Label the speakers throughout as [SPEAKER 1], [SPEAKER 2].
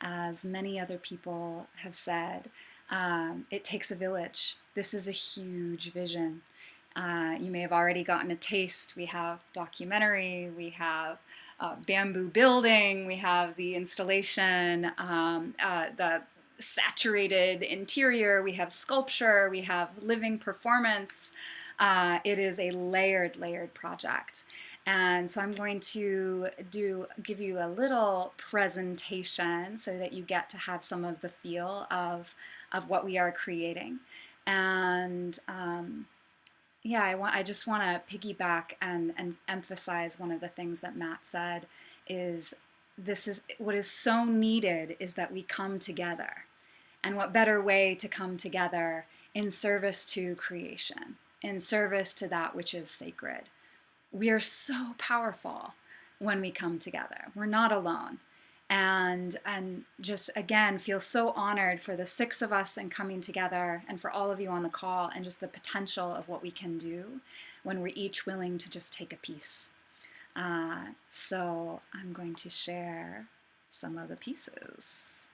[SPEAKER 1] as many other people have said, it takes a village. This is a huge vision. You may have already gotten a taste. We have documentary, we have bamboo building, we have the installation, the saturated interior, we have sculpture, we have living performance. It is a layered project. And so I'm going to give you a little presentation so that you get to have some of the feel of what we are creating. And yeah, I just want to piggyback and emphasize one of the things that Matt said is this is what is so needed is that we come together. And what better way to come together in service to creation, in service to that which is sacred. We are so powerful when we come together. We're not alone. And just again feel so honored for the 6 of us and coming together, and for all of you on the call, and just the potential of what we can do when we're each willing to just take a piece. So I'm going to share some of the pieces.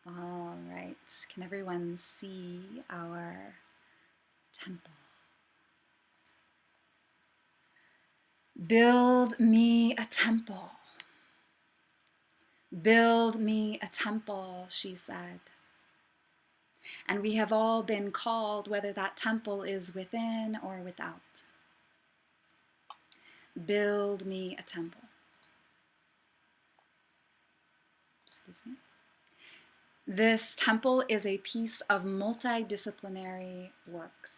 [SPEAKER 1] All right, can everyone see our temple? Build me a temple. Build me a temple, she said. And we have all been called, whether that temple is within or without. Build me a temple. Excuse me. This temple is a piece of multidisciplinary work.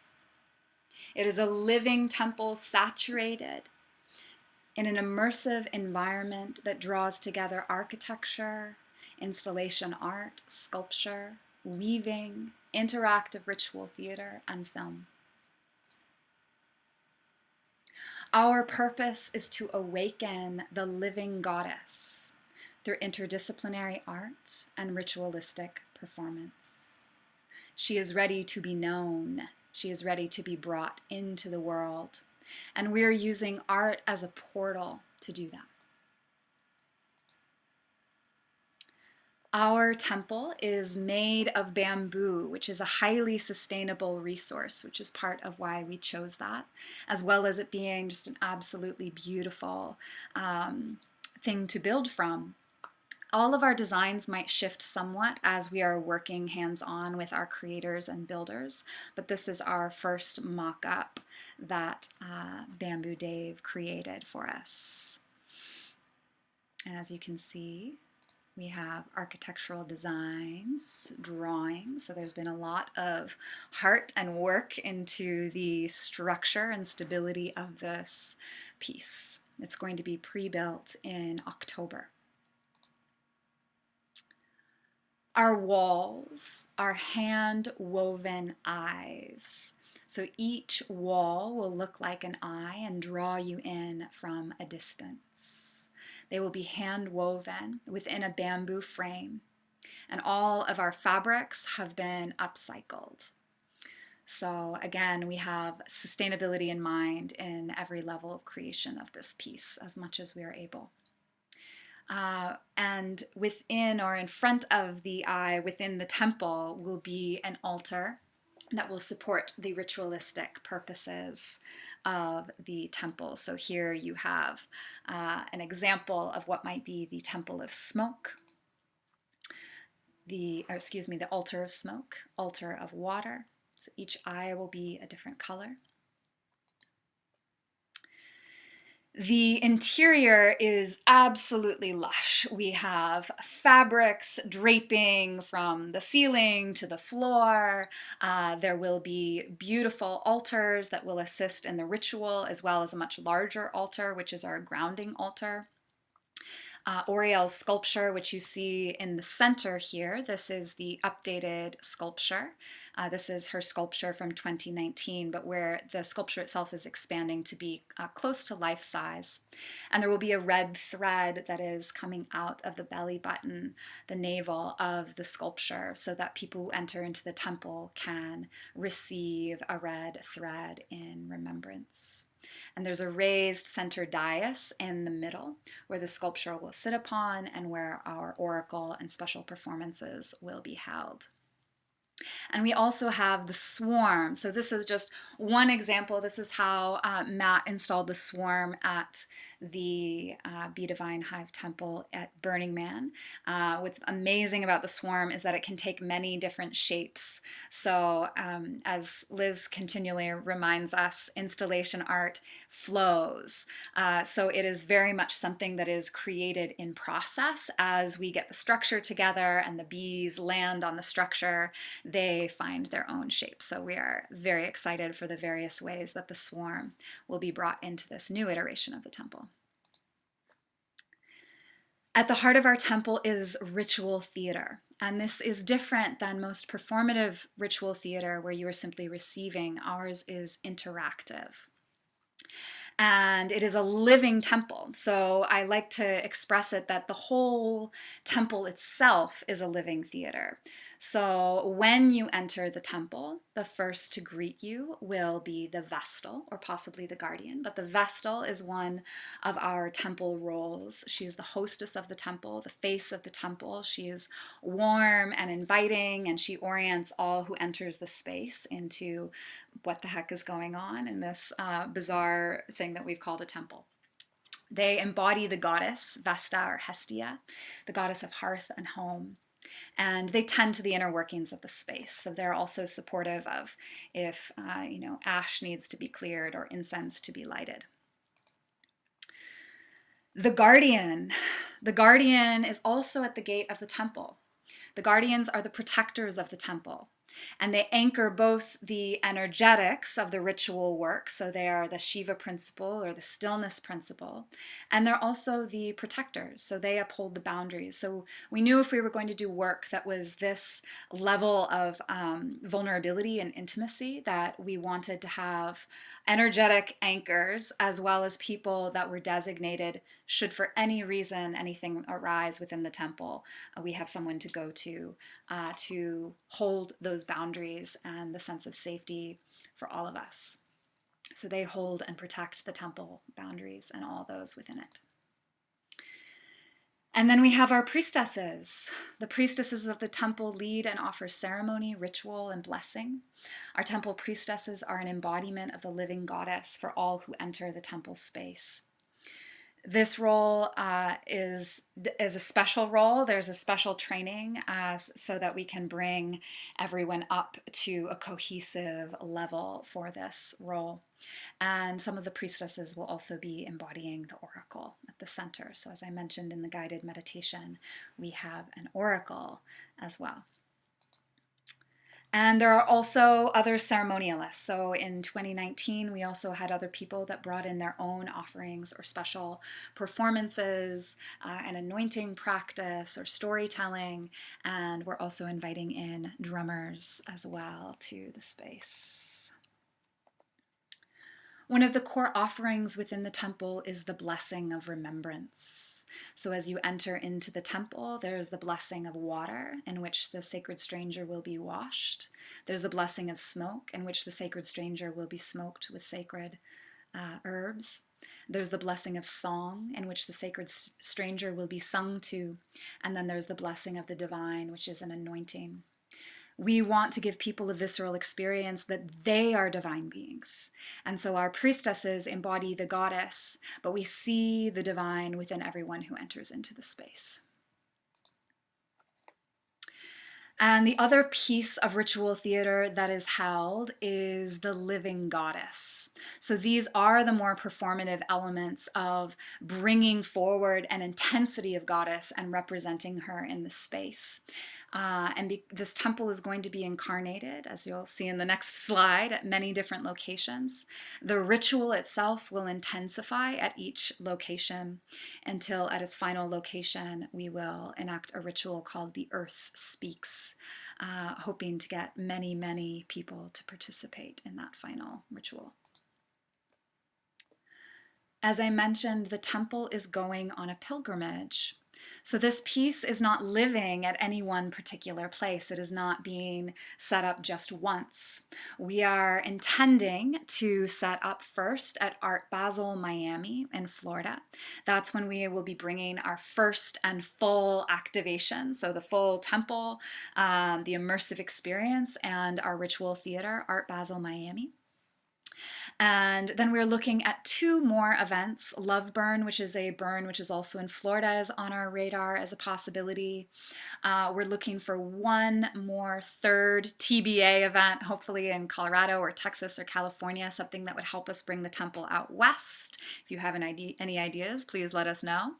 [SPEAKER 1] It is a living temple saturated in an immersive environment that draws together architecture, installation art, sculpture, weaving, interactive ritual theater, and film. Our purpose is to awaken the living goddess through interdisciplinary art and ritualistic performance. She is ready to be known. She is ready to be brought into the world. And we're using art as a portal to do that. Our temple is made of bamboo, which is a highly sustainable resource, which is part of why we chose that, as well as it being just an absolutely beautiful thing to build from. All of our designs might shift somewhat as we are working hands-on with our creators and builders, but this is our first mock-up that Bamboo Dave created for us. And as you can see, we have architectural designs, drawings, so there's been a lot of heart and work into the structure and stability of this piece. It's going to be pre-built in October. Our walls are hand-woven eyes. So each wall will look like an eye and draw you in from a distance. They will be hand-woven within a bamboo frame, and all of our fabrics have been upcycled. So again, we have sustainability in mind in every level of creation of this piece, as much as we are able. And within or in front of the eye, within the temple, will be an altar that will support the ritualistic purposes of the temple. So here you have an example of what might be the temple of smoke, the altar of smoke, altar of water. So each eye will be a different color. The interior is absolutely lush. We have fabrics draping from the ceiling to the floor. There will be beautiful altars that will assist in the ritual, as well as a much larger altar, which is our grounding altar. Oriel's sculpture, which you see in the center here. This is the updated sculpture. This is her sculpture from 2019, but where the sculpture itself is expanding to be close to life size. And there will be a red thread that is coming out of the belly button, the navel of the sculpture, so that people who enter into the temple can receive a red thread in remembrance. And there's a raised center dais in the middle where the sculpture will sit upon and where our oracle and special performances will be held. And we also have the swarm. So this is just one example. This is how Matt installed the swarm at the Be Divine Hive Temple at Burning Man. What's amazing about the swarm is that it can take many different shapes. So as Liz continually reminds us, installation art flows. So it is very much something that is created in process as we get the structure together and the bees land on the structure. They find their own shape. So we are very excited for the various ways that the swarm will be brought into this new iteration of the temple. At the heart of our temple is ritual theater. And this is different than most performative ritual theater where you are simply receiving. Ours is interactive. And it is a living temple. So I like to express it that the whole temple itself is a living theater. So when you enter the temple, the first to greet you will be the Vestal, or possibly the Guardian, but the Vestal is one of our temple roles. She is the hostess of the temple, the face of the temple. She is warm and inviting, and she orients all who enters the space into what the heck is going on in this bizarre thing that we've called a temple. They embody the goddess, Vesta or Hestia, the goddess of hearth and home. And they tend to the inner workings of the space. So they're also supportive of if, ash needs to be cleared or incense to be lighted. The Guardian is also at the gate of the temple. The guardians are the protectors of the temple. And they anchor both the energetics of the ritual work, so they are the Shiva principle or the stillness principle, and they're also the protectors, so they uphold the boundaries. So we knew if we were going to do work that was this level of vulnerability and intimacy, that we wanted to have energetic anchors as well as people that were designated should for any reason anything arise within the temple. We have someone to go to hold those boundaries and the sense of safety for all of us. So they hold and protect the temple boundaries and all those within it. And then we have our priestesses. The priestesses of the temple lead and offer ceremony, ritual, and blessing. Our temple priestesses are an embodiment of the living goddess for all who enter the temple space. This role is a special role. There's a special training so that we can bring everyone up to a cohesive level for this role. And some of the priestesses will also be embodying the oracle at the center. So as I mentioned in the guided meditation, we have an oracle as well. And there are also other ceremonialists. So in 2019, we also had other people that brought in their own offerings or special performances, an anointing practice or storytelling. And we're also inviting in drummers as well to the space. One of the core offerings within the temple is the blessing of remembrance. So as you enter into the temple, there's the blessing of water in which the sacred stranger will be washed. There's the blessing of smoke in which the sacred stranger will be smoked with sacred herbs. There's the blessing of song in which the sacred stranger will be sung to. And then there's the blessing of the divine, which is an anointing. We want to give people a visceral experience that they are divine beings. And so our priestesses embody the goddess, but we see the divine within everyone who enters into the space. And the other piece of ritual theater that is held is the living goddess. So these are the more performative elements of bringing forward an intensity of goddess and representing her in the space. This temple is going to be incarnated, as you'll see in the next slide, at many different locations. The ritual itself will intensify at each location until at its final location we will enact a ritual called the Earth Speaks, hoping to get many, many people to participate in that final ritual. As I mentioned, the temple is going on a pilgrimage. So this piece is not living at any one particular place. It is not being set up just once. We are intending to set up first at Art Basel, Miami in Florida. That's when we will be bringing our first and full activation. So the full temple, the immersive experience, and our ritual theater, Art Basel, Miami. And then we're looking at 2 more events. Love Burn, which is a burn which is also in Florida, is on our radar as a possibility. We're looking for 1 more third TBA event, hopefully in Colorado or Texas or California, something that would help us bring the temple out west. If you have any ideas, please let us know.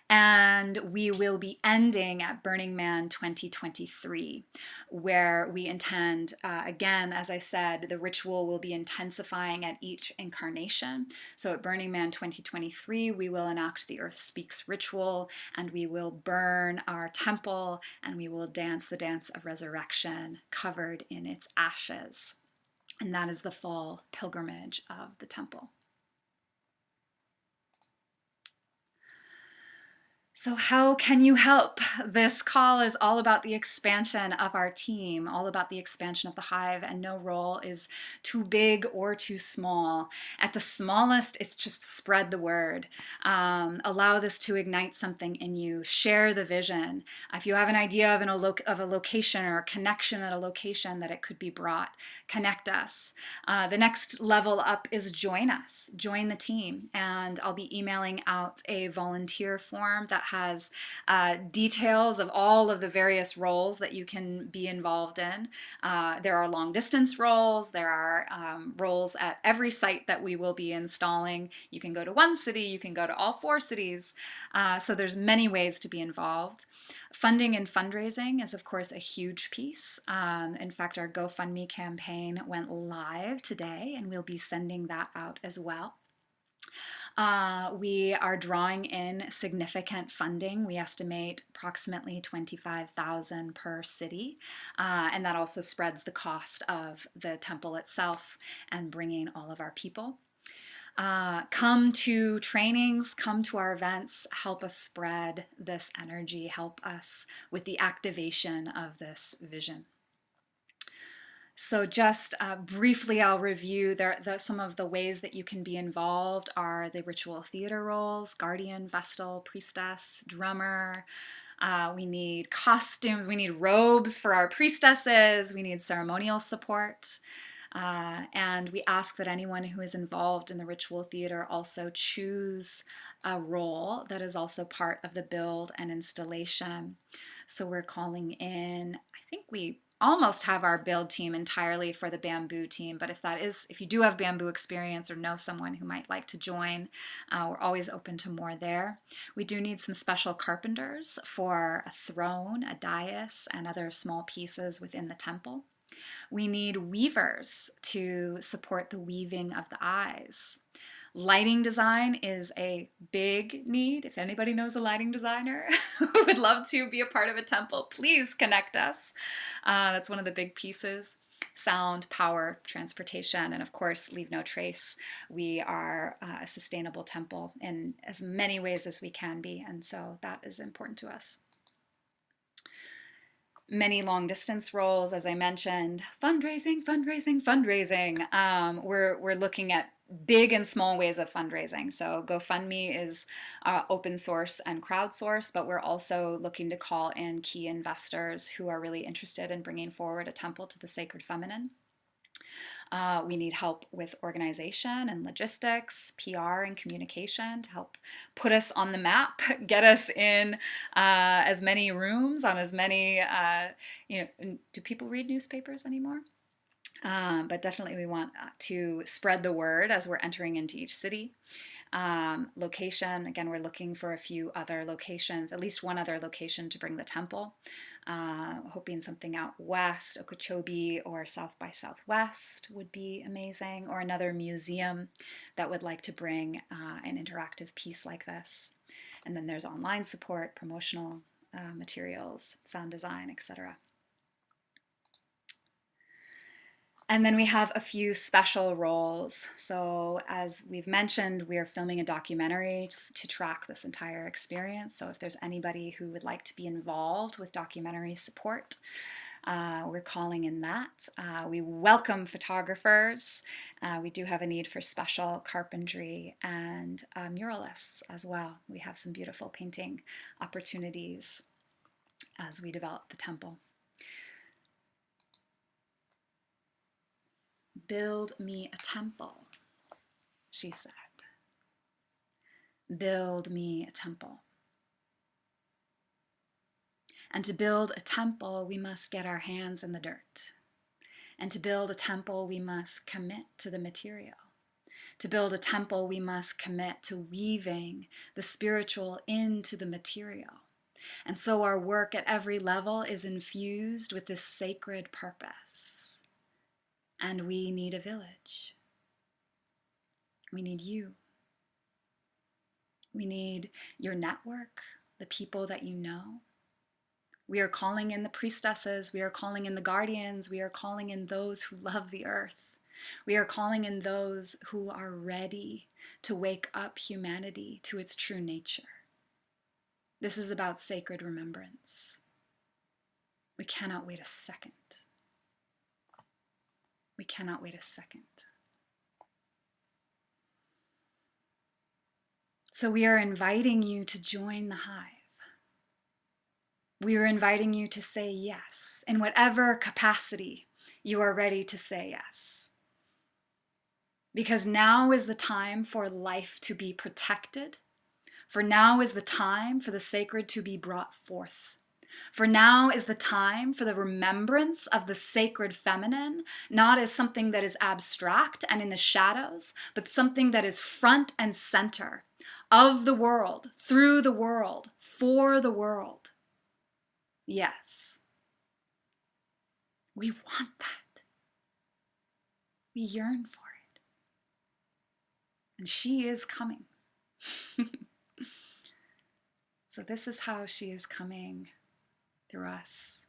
[SPEAKER 1] And we will be ending at Burning Man 2023, where we intend, again, as I said, the ritual will be intensifying at each incarnation. So at Burning Man 2023, we will enact the Earth Speaks ritual, and we will burn our temple, and we will dance the dance of resurrection covered in its ashes. And that is the full pilgrimage of the temple. So how can you help? This call is all about the expansion of our team, all about the expansion of the Hive, and no role is too big or too small. At the smallest, it's just spread the word. Allow this to ignite something in you. Share the vision. If you have an idea of a location or a connection at a location that it could be brought, connect us. The next level up is join us. Join the team. And I'll be emailing out a volunteer form that has details of all of the various roles that you can be involved in. There are long distance roles. There are roles at every site that we will be installing. You can go to 1 city. You can go to all 4 cities. So there's many ways to be involved. Funding and fundraising is, of course, a huge piece. In fact, our GoFundMe campaign went live today, and we'll be sending that out as well. We are drawing in significant funding. We estimate approximately $25,000 per city, and that also spreads the cost of the temple itself and bringing all of our people. Come to trainings, come to our events, help us spread this energy, help us with the activation of this vision. So just briefly, I'll review some of the ways that you can be involved are the ritual theater roles, guardian, vestal, priestess, drummer. We need costumes, we need robes for our priestesses, we need ceremonial support. And we ask that anyone who is involved in the ritual theater also choose a role that is also part of the build and installation. So we're calling in, I think we almost have our build team entirely for the bamboo team, but if you do have bamboo experience or know someone who might like to join, we're always open to more there. We do need some special carpenters for a throne, a dais, and other small pieces within the temple. We need weavers to support the weaving of the eyes. Lighting design is a big need. If anybody knows a lighting designer who would love to be a part of a temple, please connect us. That's one of the big pieces. Sound, power, transportation, and of course, leave no trace. We are a sustainable temple in as many ways as we can be, and so that is important to us. Many long distance roles, as I mentioned, fundraising. We're looking at big and small ways of fundraising. So GoFundMe is open source and crowdsourced, but we're also looking to call in key investors who are really interested in bringing forward a temple to the sacred feminine. We need help with organization and logistics, PR and communication to help put us on the map, get us in as many rooms, on as many, do people read newspapers anymore? But definitely we want to spread the word as we're entering into each city. Location, again, we're looking for a few other locations, at least one other location to bring the temple. Hoping something out west, Okeechobee or South by Southwest would be amazing, or another museum that would like to bring an interactive piece like this. And then there's online support, promotional materials, sound design, etc. And then we have a few special roles. So, as we've mentioned, we are filming a documentary to track this entire experience. So, if there's anybody who would like to be involved with documentary support, we're calling in that. We welcome photographers. We do have a need for special carpentry and muralists as well. We have some beautiful painting opportunities as we develop the temple. Build me a temple, she said. Build me a temple. And to build a temple, we must get our hands in the dirt. And to build a temple, we must commit to the material. To build a temple, we must commit to weaving the spiritual into the material. And so our work at every level is infused with this sacred purpose. And we need a village. We need you. We need your network, the people that you know. We are calling in the priestesses. We are calling in the guardians. We are calling in those who love the earth. We are calling in those who are ready to wake up humanity to its true nature. This is about sacred remembrance. We cannot wait a second. We cannot wait a second. So we are inviting you to join the hive. We are inviting you to say yes in whatever capacity you are ready to say yes. Because now is the time for life to be protected. For now is the time for the sacred to be brought forth. For now is the time for the remembrance of the sacred feminine, not as something that is abstract and in the shadows, but something that is front and center of the world, through the world, for the world. Yes. We want that. We yearn for it. And she is coming. So this is how she is coming through us.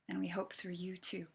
[SPEAKER 1] And we hope through you too.